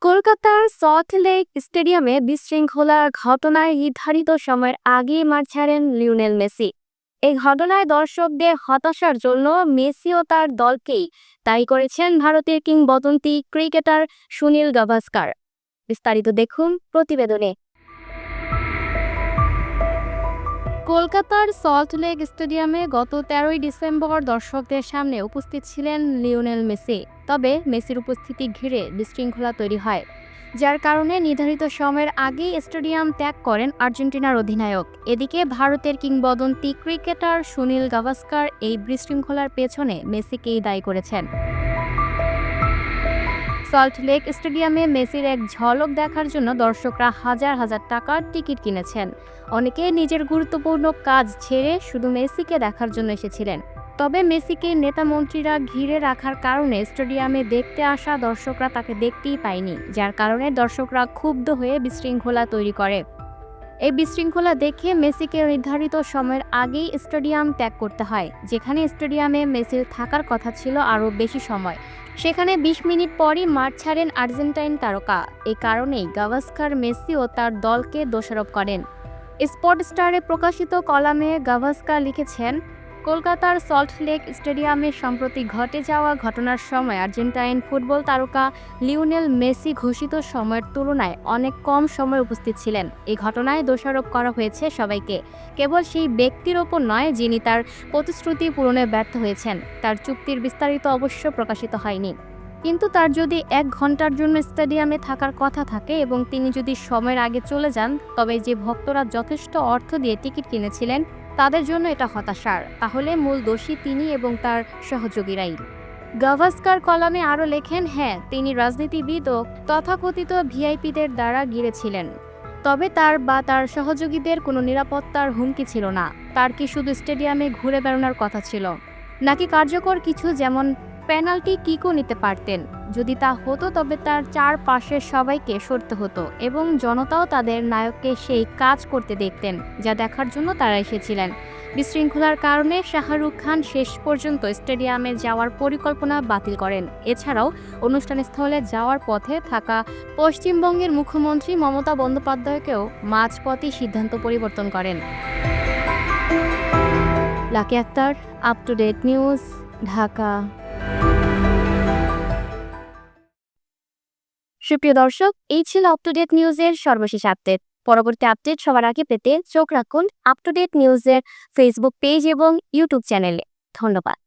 কলকাতার সল্টলেক স্টেডিয়ামে বিশৃঙ্খলার ঘটনায় নির্ধারিত সময়ের আগেই মাঠ ছাড়েন লিওনেল মেসি। এই ঘটনায় দর্শকদের হতাশার জন্য মেসি ও তার দলকেই দায়ী করেছেন ভারতের কিংবদন্তি ক্রিকেটার সুনীল গাভাস্কার। বিস্তারিত দেখুন প্রতিবেদনে। কলকাতার সল্টলেক স্টেডিয়ামে গত ১৩ই ডিসেম্বর দর্শকদের সামনে উপস্থিত ছিলেন লিওনেল মেসি। তবে মেসির উপস্থিতি ঘিরে বিশৃঙ্খলা তৈরি হয়, যার কারণে নির্ধারিত সময়ের আগেই স্টেডিয়াম ত্যাগ করেন আর্জেন্টিনার অধিনায়ক। এদিকে ভারতের কিংবদন্তি ক্রিকেটার সুনীল গাভাস্কার এই বিশৃঙ্খলার পেছনে মেসিকেই দায়ী করেছেন। সল্টলেক স্টেডিয়ামে মেসির এক ঝলক দেখার জন্য দর্শকরা হাজার হাজার টাকার টিকিট কিনেছেন। অনেকে নিজের গুরুত্বপূর্ণ কাজ ছেড়ে শুধু মেসিকে দেখার জন্য এসেছিলেন। তবে মেসিকে নেতা-মন্ত্রীরা ঘিরে রাখার কারণে স্টেডিয়ামে দেখতে আসা দর্শকরা তাকে দেখতেই পায়নি, যার কারণে দর্শকরা ক্ষুব্ধ হয়ে বিশৃঙ্খলা তৈরি করে। এই বিশৃঙ্খলা দেখে মেসিকে নির্ধারিত সময়ের আগেই স্টেডিয়াম ত্যাগ করতে হয়। যেখানে স্টেডিয়ামে মেসির থাকার কথা ছিল আরও বেশি সময়, সেখানে ২০ মিনিট পরই মাঠ ছাড়েন আর্জেন্টাইন তারকা। এই কারণেই গাভাস্কার মেসি ও তার দলকে দোষারোপ করেন। স্পট স্টারে প্রকাশিত কলামে গাভাস্কার লিখেছেন, কলকাতার সল্টলেক স্টেডিয়ামে সম্প্রতি ঘটে যাওয়া ঘটনার সময় আর্জেন্টাইন ফুটবল তারকা লিওনেল মেসি ঘোষিত সময়ের তুলনায় অনেক কম সময় উপস্থিত ছিলেন। এই ঘটনায় দোষারোপ করা হয়েছে সবাইকে, কেবল সেই ব্যক্তির ওপর নয় যিনি তার প্রতিশ্রুতি পূরণে ব্যর্থ হয়েছেন। তার চুক্তির বিস্তারিত অবশ্য প্রকাশিত হয়নি, কিন্তু তার যদি ১ ঘন্টার জন্য স্টেডিয়ামে থাকার কথা থাকে এবং তিনি যদি সময়ের আগে চলে যান, তবে যে ভক্তরা যথেষ্ট অর্থ দিয়ে টিকিট কিনেছিলেন তাদের জন্য এটা হতাশার। তাহলে মূল দোষী তিনি এবং তার সহযোগীরাই। গাভাস্কার কলামে আরও লেখেন, হ্যাঁ, তিনি রাজনীতিবিদ ও তথাকথিত ভিআইপিদের দ্বারা ঘিরেছিলেন, তবে তার বা তার সহযোগীদের কোনো নিরাপত্তার হুমকি ছিল না। তার কি শুধু স্টেডিয়ামে ঘুরে বেড়ানোর কথা ছিল, নাকি কার্যকর কিছু, যেমন পেনাল্টি কিকও নিতে পারতেন? যদি তা হতো তবে তার চারপাশের সবাইকে সরতে হতো এবং জনতাও তাদের নায়ককে সেই কাজ করতে দেখতেন যা দেখার জন্য তারা এসেছিলেন। বিশৃঙ্খলার কারণে শাহরুখ খান শেষ পর্যন্ত স্টেডিয়ামে যাওয়ার পরিকল্পনা বাতিল করেন। এছাড়াও অনুষ্ঠানস্থলে যাওয়ার পথে থাকা পশ্চিমবঙ্গের মুখ্যমন্ত্রী মমতা বন্দ্যোপাধ্যায়কেও মাঝপথে সিদ্ধান্ত পরিবর্তন করেন। Lucky Akter, up to date news, Dhaka. সুপ্রিয় দর্শক, এই ছিল আপ টু ডেট নিউজের সর্বশেষ আপডেট। পরবর্তী আপডেট সবার আগে পেতে চোখ রাখুন আপ টু ডেট নিউজের ফেসবুক পেজ এবং ইউটিউব চ্যানেলে। ধন্যবাদ।